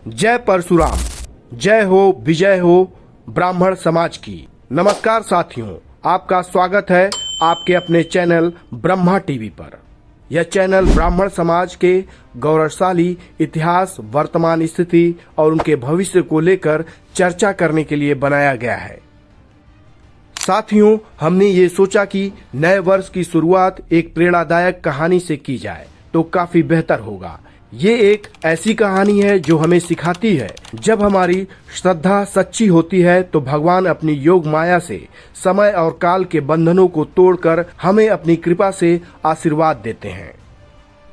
जय परशुराम, जय हो विजय हो ब्राह्मण समाज की। नमस्कार साथियों, आपका स्वागत है आपके अपने चैनल ब्रह्मा टीवी पर। यह चैनल ब्राह्मण समाज के गौरवशाली इतिहास, वर्तमान स्थिति और उनके भविष्य को लेकर चर्चा करने के लिए बनाया गया है। साथियों, हमने ये सोचा कि नए वर्ष की शुरुआत एक प्रेरणादायक कहानी से की जाए तो काफी बेहतर होगा। ये एक ऐसी कहानी है जो हमें सिखाती है, जब हमारी श्रद्धा सच्ची होती है तो भगवान अपनी योग माया से समय और काल के बंधनों को तोड़कर हमें अपनी कृपा से आशीर्वाद देते हैं।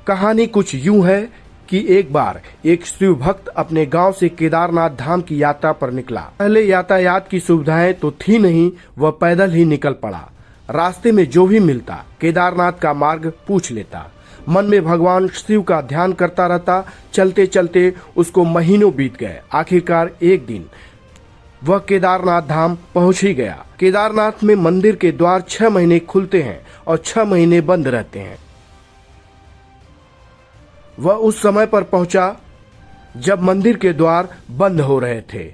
कहानी कुछ यूं है कि एक बार एक शिव भक्त अपने गांव से केदारनाथ धाम की यात्रा पर निकला। पहले यातायात की सुविधाएं तो थी नहीं, वह पैदल ही निकल पड़ा। रास्ते में जो भी मिलता केदारनाथ का मार्ग पूछ लेता। मन में भगवान शिव का ध्यान करता रहता। चलते चलते उसको महीनों बीत गए। आखिरकार एक दिन वह केदारनाथ धाम पहुंच ही गया। केदारनाथ में मंदिर के द्वार 6 महीने खुलते हैं और 6 महीने बंद रहते हैं। वह उस समय पर पहुंचा जब मंदिर के द्वार बंद हो रहे थे।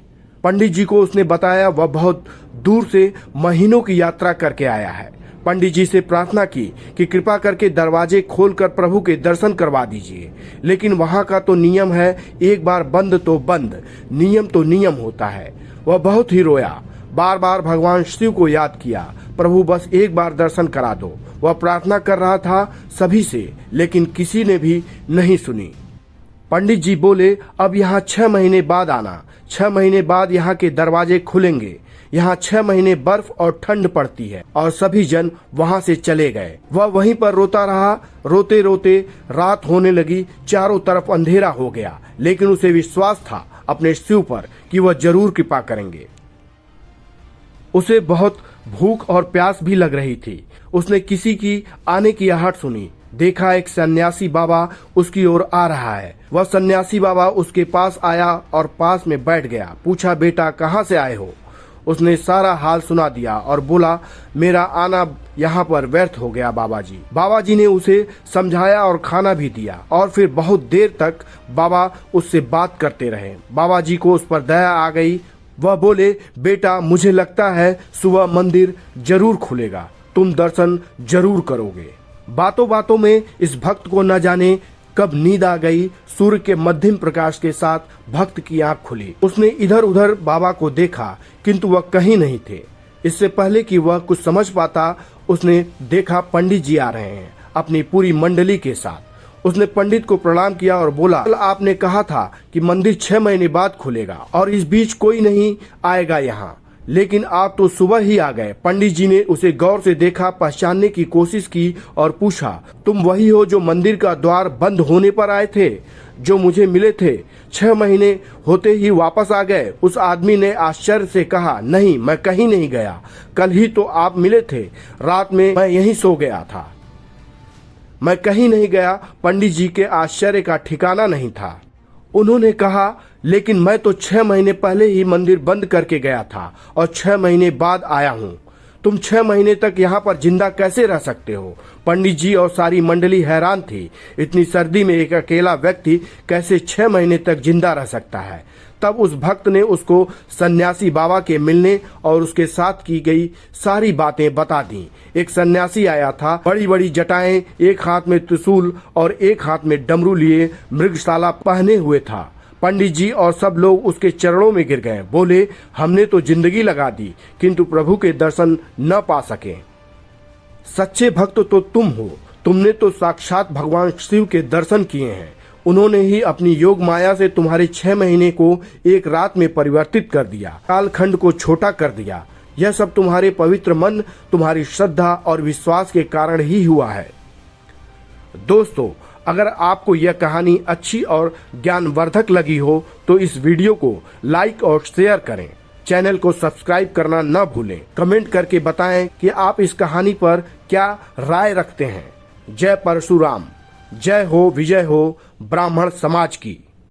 पंडित जी को उसने बताया वह बहुत दूर से महीनों की यात्रा करके आया है। पंडित जी से प्रार्थना की कि कृपा करके दरवाजे खोलकर प्रभु के दर्शन करवा दीजिए। लेकिन वहां का तो नियम है, एक बार बंद तो बंद, नियम तो नियम होता है। वह बहुत ही रोया, बार बार भगवान शिव को याद किया, प्रभु बस एक बार दर्शन करा दो। वह प्रार्थना कर रहा था सभी से, लेकिन किसी ने भी नहीं सुनी। पंडित जी बोले, अब यहाँ 6 महीने बाद आना। 6 महीने बाद यहाँ के दरवाजे खुलेंगे। यहाँ 6 महीने बर्फ और ठंड पड़ती है। और सभी जन वहाँ से चले गए। वह वहीं पर रोता रहा। रोते रोते रात होने लगी, चारों तरफ अंधेरा हो गया। लेकिन उसे विश्वास था अपने शिव पर कि वह जरूर कृपा करेंगे। उसे बहुत भूख और प्यास भी लग रही थी। उसने किसी की आने की आहट सुनी। देखा एक सन्यासी बाबा उसकी ओर आ रहा है। वह सन्यासी बाबा उसके पास आया और पास में बैठ गया। पूछा, बेटा कहाँ से आए हो? उसने सारा हाल सुना दिया और बोला, मेरा आना यहाँ पर व्यर्थ हो गया बाबा जी। बाबा जी ने उसे समझाया और खाना भी दिया और फिर बहुत देर तक बाबा उससे बात करते रहे। बाबा जी को उस पर दया आ गई। वह बोले, बेटा मुझे लगता है सुबह मंदिर जरूर खुलेगा, तुम दर्शन जरूर करोगे। बातों बातों में इस भक्त को न जाने कब नींद आ गई। सूर्य के मध्यम प्रकाश के साथ भक्त की आंख खुली। उसने इधर उधर बाबा को देखा, किंतु वह कहीं नहीं थे। इससे पहले कि वह कुछ समझ पाता, उसने देखा पंडित जी आ रहे हैं अपनी पूरी मंडली के साथ। उसने पंडित को प्रणाम किया और बोला, कल आपने कहा था कि मंदिर 6 महीने बाद खुलेगा और इस बीच कोई नहीं आएगा यहाँ, लेकिन आप तो सुबह ही आ गए। पंडित जी ने उसे गौर से देखा, पहचानने की कोशिश की और पूछा, तुम वही हो जो मंदिर का द्वार बंद होने पर आए थे, जो मुझे मिले थे? 6 महीने होते ही वापस आ गए? उस आदमी ने आश्चर्य से कहा, नहीं, मैं कहीं नहीं गया। कल ही तो आप मिले थे। रात में मैं यहीं सो गया था। मैं कहीं नहीं गया। पंडित जी के आश्चर्य का ठिकाना नहीं था। उन्होंने कहा, लेकिन मैं तो 6 महीने पहले ही मंदिर बंद करके गया था और 6 महीने बाद आया हूँ। तुम 6 महीने तक यहाँ पर जिंदा कैसे रह सकते हो? पंडित जी और सारी मंडली हैरान थी। इतनी सर्दी में एक अकेला व्यक्ति कैसे 6 महीने तक जिंदा रह सकता है? तब उस भक्त ने उसको सन्यासी बाबा के मिलने और उसके साथ की गई सारी बातें बता दी। एक सन्यासी आया था, बड़ी बड़ी जटाएं, एक हाथ में त्रिशूल और एक हाथ में डमरू लिए, मृगशाला पहने हुए था। पंडित जी और सब लोग उसके चरणों में गिर गए। बोले, हमने तो जिंदगी लगा दी किंतु प्रभु के दर्शन न पा सके। सच्चे भक्त तो तुम हो। तुमने तो साक्षात भगवान शिव के दर्शन किए हैं। उन्होंने ही अपनी योग माया से तुम्हारे 6 महीने को एक रात में परिवर्तित कर दिया, कालखंड को छोटा कर दिया। यह सब तुम्हारे पवित्र मन, तुम्हारी श्रद्धा और विश्वास के कारण ही हुआ है। दोस्तों, अगर आपको यह कहानी अच्छी और ज्ञानवर्धक लगी हो तो इस वीडियो को लाइक और शेयर करें। चैनल को सब्सक्राइब करना न भूलें। कमेंट करके बताएं कि आप इस कहानी पर क्या राय रखते हैं। जय परशुराम, जय हो विजय हो ब्राह्मण समाज की।